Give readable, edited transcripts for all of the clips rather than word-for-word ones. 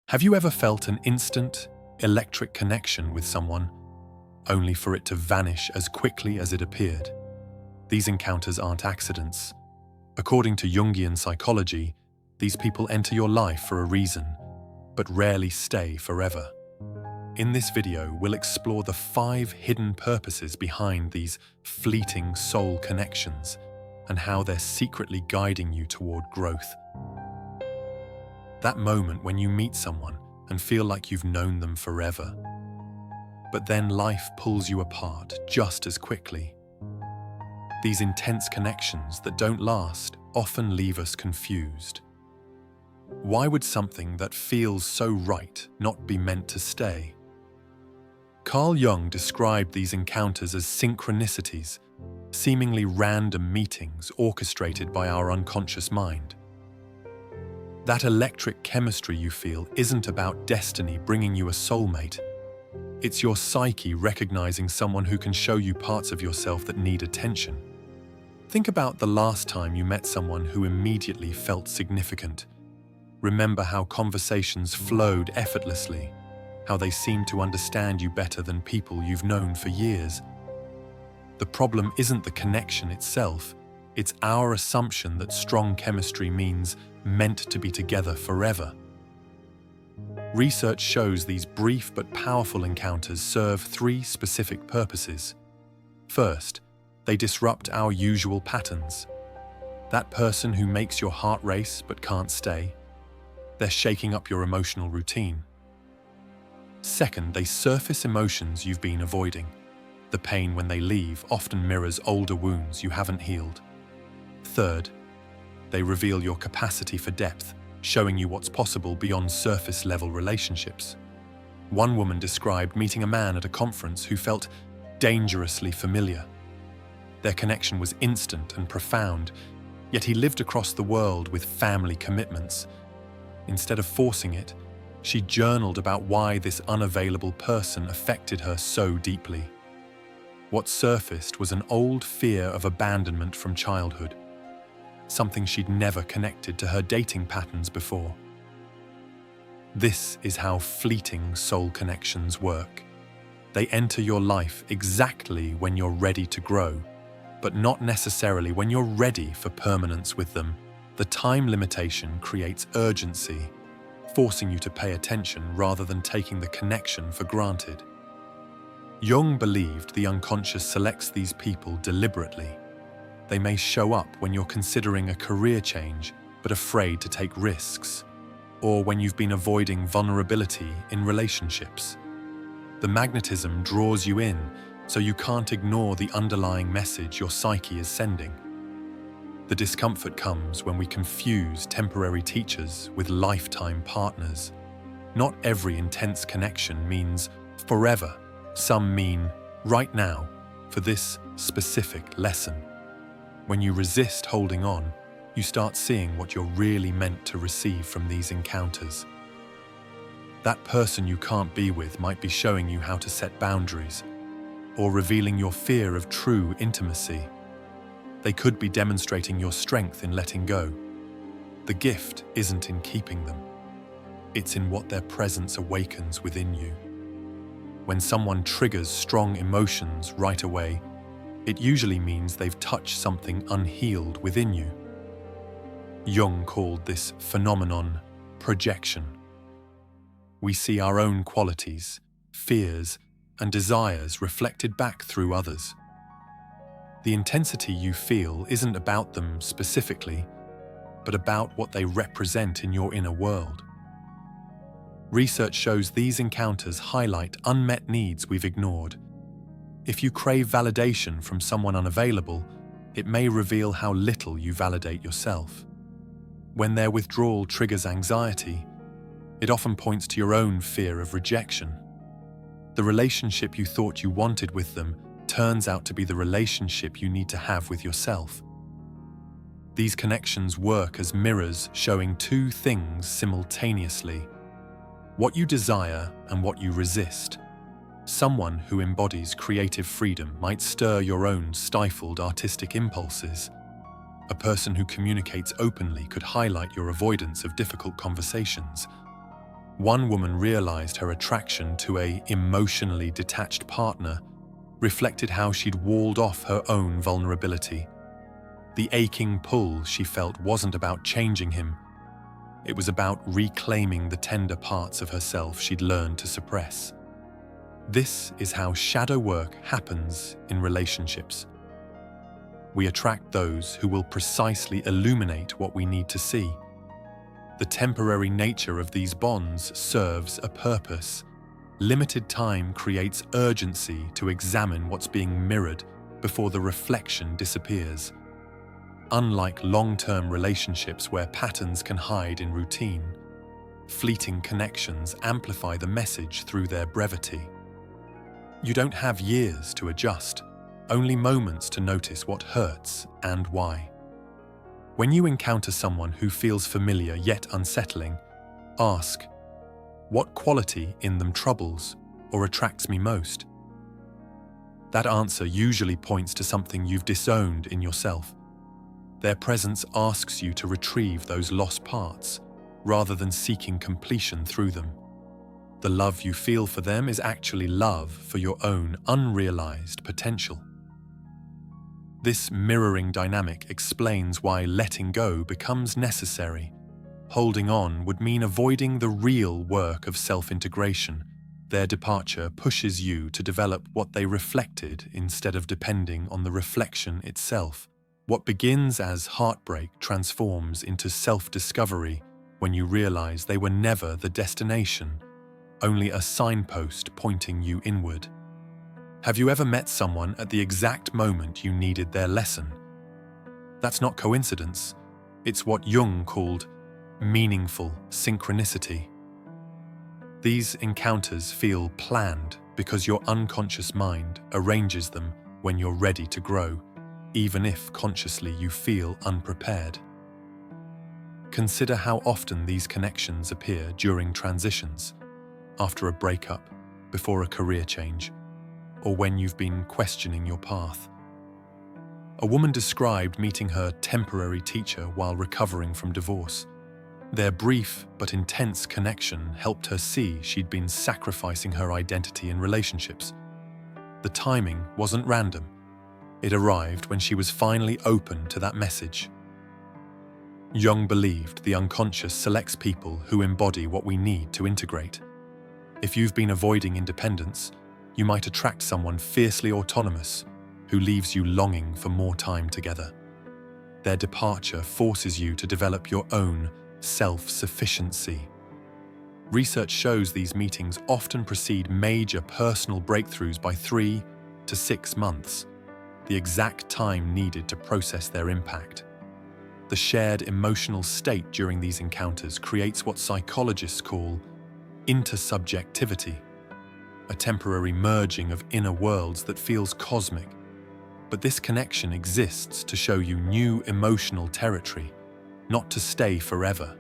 Have you ever felt an instant, electric connection with someone, only for it to vanish as quickly as it appeared? These encounters aren't accidents. According to Jungian psychology, these people enter your life for a reason, but rarely stay forever. In this video, we'll explore the 5 hidden purposes behind these fleeting soul connections and how they're secretly guiding you toward growth. That moment when you meet someone and feel like you've known them forever, but then life pulls you apart just as quickly. These intense connections that don't last often leave us confused. Why would something that feels so right not be meant to stay? Carl Jung described these encounters as synchronicities, seemingly random meetings orchestrated by our unconscious mind. That electric chemistry you feel isn't about destiny bringing you a soulmate. It's your psyche recognizing someone who can show you parts of yourself that need attention. Think about the last time you met someone who immediately felt significant. Remember how conversations flowed effortlessly, how they seemed to understand you better than people you've known for years. The problem isn't the connection itself, it's our assumption that strong chemistry means meant to be together forever. Research shows these brief but powerful encounters serve 3 specific purposes. First, they disrupt our usual patterns. That person who makes your heart race but can't stay, they're shaking up your emotional routine. Second, they surface emotions you've been avoiding. The pain when they leave often mirrors older wounds you haven't healed. Third, they reveal your capacity for depth, showing you what's possible beyond surface-level relationships. One woman described meeting a man at a conference who felt dangerously familiar. Their connection was instant and profound, yet he lived across the world with family commitments. Instead of forcing it, she journaled about why this unavailable person affected her so deeply. What surfaced was an old fear of abandonment from childhood, something she'd never connected to her dating patterns before. This is how fleeting soul connections work. They enter your life exactly when you're ready to grow, but not necessarily when you're ready for permanence with them. The time limitation creates urgency, forcing you to pay attention rather than taking the connection for granted. Jung believed the unconscious selects these people deliberately. They may show up when you're considering a career change but afraid to take risks, or when you've been avoiding vulnerability in relationships. The magnetism draws you in, so you can't ignore the underlying message your psyche is sending. The discomfort comes when we confuse temporary teachers with lifetime partners. Not every intense connection means forever. Some mean right now, for this specific lesson. When you resist holding on, you start seeing what you're really meant to receive from these encounters. That person you can't be with might be showing you how to set boundaries, or revealing your fear of true intimacy. They could be demonstrating your strength in letting go. The gift isn't in keeping them. It's in what their presence awakens within you. When someone triggers strong emotions right away, it usually means they've touched something unhealed within you. Jung called this phenomenon projection. We see our own qualities, fears, and desires reflected back through others. The intensity you feel isn't about them specifically, but about what they represent in your inner world. Research shows these encounters highlight unmet needs we've ignored. If you crave validation from someone unavailable, it may reveal how little you validate yourself. When their withdrawal triggers anxiety, it often points to your own fear of rejection. The relationship you thought you wanted with them turns out to be the relationship you need to have with yourself. These connections work as mirrors showing 2 things simultaneously: what you desire and what you resist. Someone who embodies creative freedom might stir your own stifled artistic impulses. A person who communicates openly could highlight your avoidance of difficult conversations. One woman realized her attraction to an emotionally detached partner reflected how she'd walled off her own vulnerability. The aching pull she felt wasn't about changing him. It was about reclaiming the tender parts of herself she'd learned to suppress. This is how shadow work happens in relationships. We attract those who will precisely illuminate what we need to see. The temporary nature of these bonds serves a purpose. Limited time creates urgency to examine what's being mirrored before the reflection disappears. Unlike long-term relationships where patterns can hide in routine, fleeting connections amplify the message through their brevity. You don't have years to adjust, only moments to notice what hurts and why. When you encounter someone who feels familiar yet unsettling, ask, what quality in them troubles or attracts me most? That answer usually points to something you've disowned in yourself. Their presence asks you to retrieve those lost parts, rather than seeking completion through them. The love you feel for them is actually love for your own unrealized potential. This mirroring dynamic explains why letting go becomes necessary. Holding on would mean avoiding the real work of self-integration. Their departure pushes you to develop what they reflected instead of depending on the reflection itself. What begins as heartbreak transforms into self-discovery when you realize they were never the destination, only a signpost pointing you inward. Have you ever met someone at the exact moment you needed their lesson? That's not coincidence. It's what Jung called meaningful synchronicity. These encounters feel planned because your unconscious mind arranges them when you're ready to grow, even if consciously you feel unprepared. Consider how often these connections appear during transitions, after a breakup, before a career change, or when you've been questioning your path. A woman described meeting her temporary teacher while recovering from divorce. Their brief but intense connection helped her see she'd been sacrificing her identity in relationships. The timing wasn't random. It arrived when she was finally open to that message. Jung believed the unconscious selects people who embody what we need to integrate. If you've been avoiding independence, you might attract someone fiercely autonomous who leaves you longing for more time together. Their departure forces you to develop your own self-sufficiency. Research shows these meetings often precede major personal breakthroughs by 3 to 6 months, the exact time needed to process their impact. The shared emotional state during these encounters creates what psychologists call intersubjectivity, a temporary merging of inner worlds that feels cosmic. But this connection exists to show you new emotional territory, not to stay forever.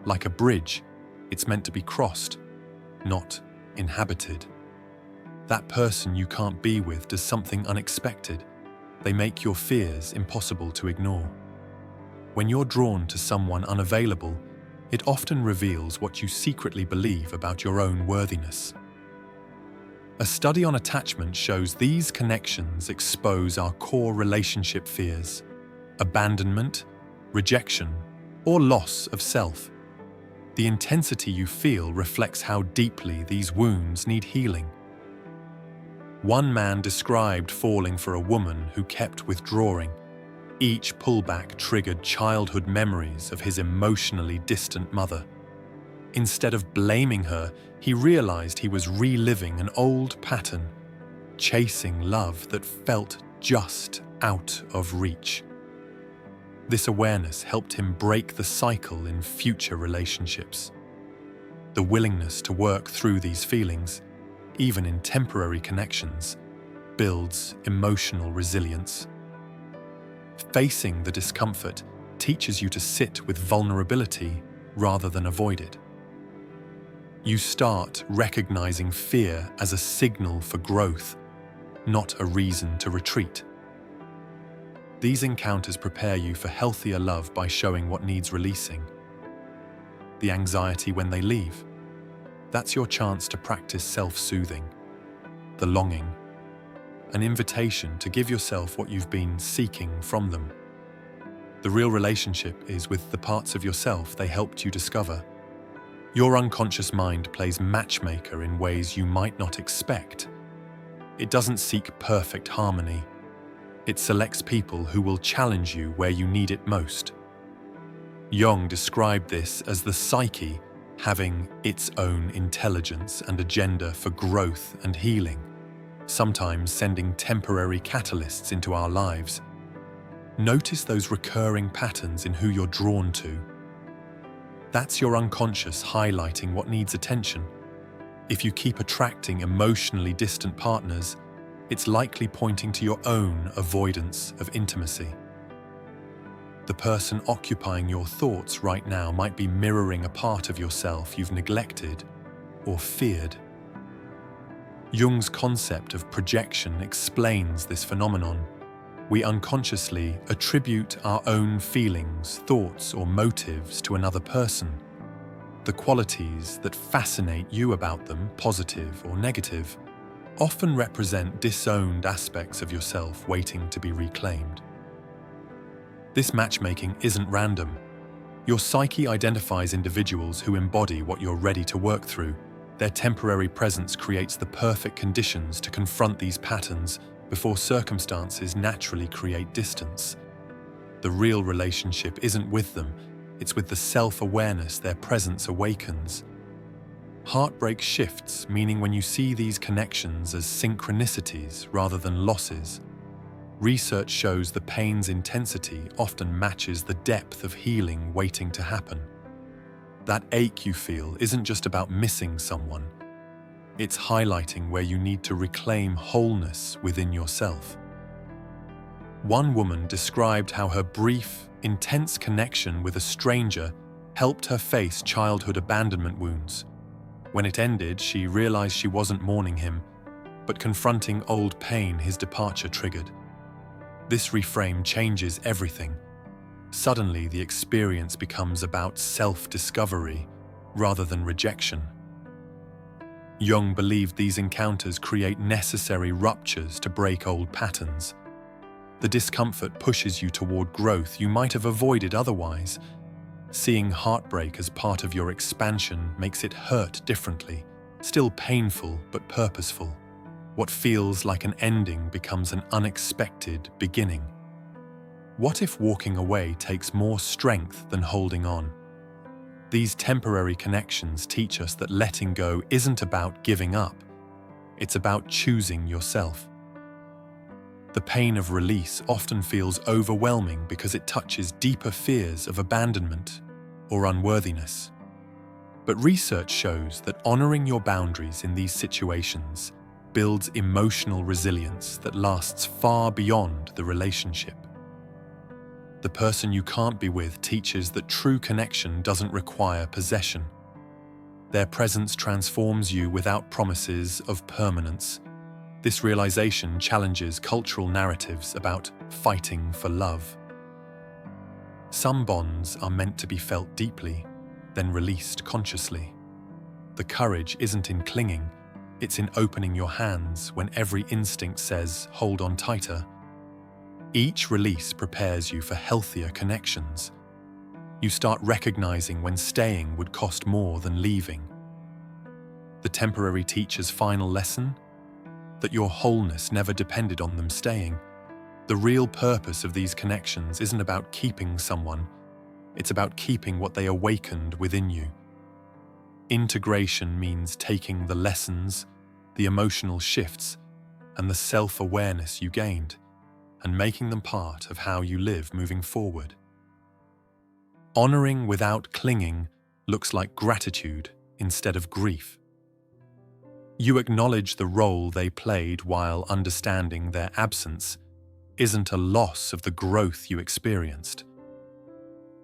Like a bridge, it's meant to be crossed, not inhabited. That person you can't be with does something unexpected. They make your fears impossible to ignore. When you're drawn to someone unavailable, it often reveals what you secretly believe about your own worthiness. A study on attachment shows these connections expose our core relationship fears: abandonment, rejection, or loss of self. The intensity you feel reflects how deeply these wounds need healing. One man described falling for a woman who kept withdrawing. Each pullback triggered childhood memories of his emotionally distant mother. Instead of blaming her, he realized he was reliving an old pattern, chasing love that felt just out of reach. This awareness helped him break the cycle in future relationships. The willingness to work through these feelings, even in temporary connections, builds emotional resilience. Facing the discomfort teaches you to sit with vulnerability rather than avoid it. You start recognizing fear as a signal for growth, not a reason to retreat. These encounters prepare you for healthier love by showing what needs releasing. The anxiety when they leave, That's your chance to practice self-soothing, the longing, an invitation to give yourself what you've been seeking from them. The real relationship is with the parts of yourself they helped you discover. Your unconscious mind plays matchmaker in ways you might not expect. It doesn't seek perfect harmony. It selects people who will challenge you where you need it most. Jung described this as the psyche having its own intelligence and agenda for growth and healing, sometimes sending temporary catalysts into our lives. Notice those recurring patterns in who you're drawn to. That's your unconscious highlighting what needs attention. If you keep attracting emotionally distant partners, it's likely pointing to your own avoidance of intimacy. The person occupying your thoughts right now might be mirroring a part of yourself you've neglected or feared. Jung's concept of projection explains this phenomenon. We unconsciously attribute our own feelings, thoughts, or motives to another person. The qualities that fascinate you about them, positive or negative, often represent disowned aspects of yourself waiting to be reclaimed. This matchmaking isn't random. Your psyche identifies individuals who embody what you're ready to work through. Their temporary presence creates the perfect conditions to confront these patterns before circumstances naturally create distance. The real relationship isn't with them, it's with the self-awareness their presence awakens. Heartbreak shifts, meaning when you see these connections as synchronicities rather than losses. Research shows the pain's intensity often matches the depth of healing waiting to happen. That ache you feel isn't just about missing someone. It's highlighting where you need to reclaim wholeness within yourself. One woman described how her brief, intense connection with a stranger helped her face childhood abandonment wounds. When it ended, she realized she wasn't mourning him, but confronting old pain his departure triggered. This reframe changes everything. Suddenly, the experience becomes about self-discovery rather than rejection. Jung believed these encounters create necessary ruptures to break old patterns. The discomfort pushes you toward growth you might have avoided otherwise. Seeing heartbreak as part of your expansion makes it hurt differently, still painful but purposeful. What feels like an ending becomes an unexpected beginning. What if walking away takes more strength than holding on? These temporary connections teach us that letting go isn't about giving up. It's about choosing yourself. The pain of release often feels overwhelming because it touches deeper fears of abandonment or unworthiness. But research shows that honoring your boundaries in these situations builds emotional resilience that lasts far beyond the relationship. The person you can't be with teaches that true connection doesn't require possession. Their presence transforms you without promises of permanence. This realization challenges cultural narratives about fighting for love. Some bonds are meant to be felt deeply, then released consciously. The courage isn't in clinging, it's in opening your hands when every instinct says, hold on tighter. Each release prepares you for healthier connections. You start recognizing when staying would cost more than leaving. The temporary teacher's final lesson? That your wholeness never depended on them staying. The real purpose of these connections isn't about keeping someone, it's about keeping what they awakened within you. Integration means taking the lessons, the emotional shifts, and the self-awareness you gained, and making them part of how you live moving forward. Honoring without clinging looks like gratitude instead of grief. You acknowledge the role they played while understanding their absence isn't a loss of the growth you experienced.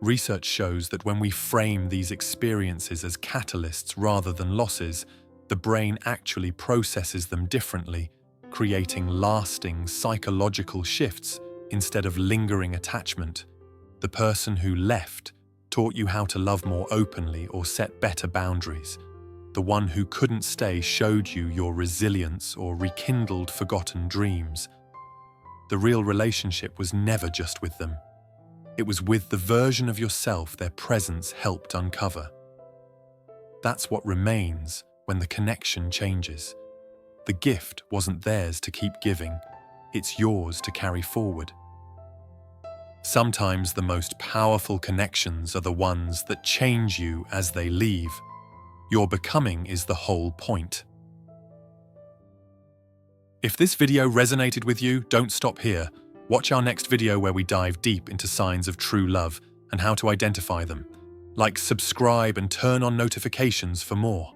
Research shows that when we frame these experiences as catalysts rather than losses, the brain actually processes them differently, creating lasting psychological shifts instead of lingering attachment. The person who left taught you how to love more openly or set better boundaries. The one who couldn't stay showed you your resilience or rekindled forgotten dreams. The real relationship was never just with them. It was with the version of yourself their presence helped uncover. That's what remains when the connection changes. The gift wasn't theirs to keep giving, it's yours to carry forward. Sometimes the most powerful connections are the ones that change you as they leave. Your becoming is the whole point. If this video resonated with you, don't stop here. Watch our next video where we dive deep into signs of true love and how to identify them. Like, subscribe, and turn on notifications for more.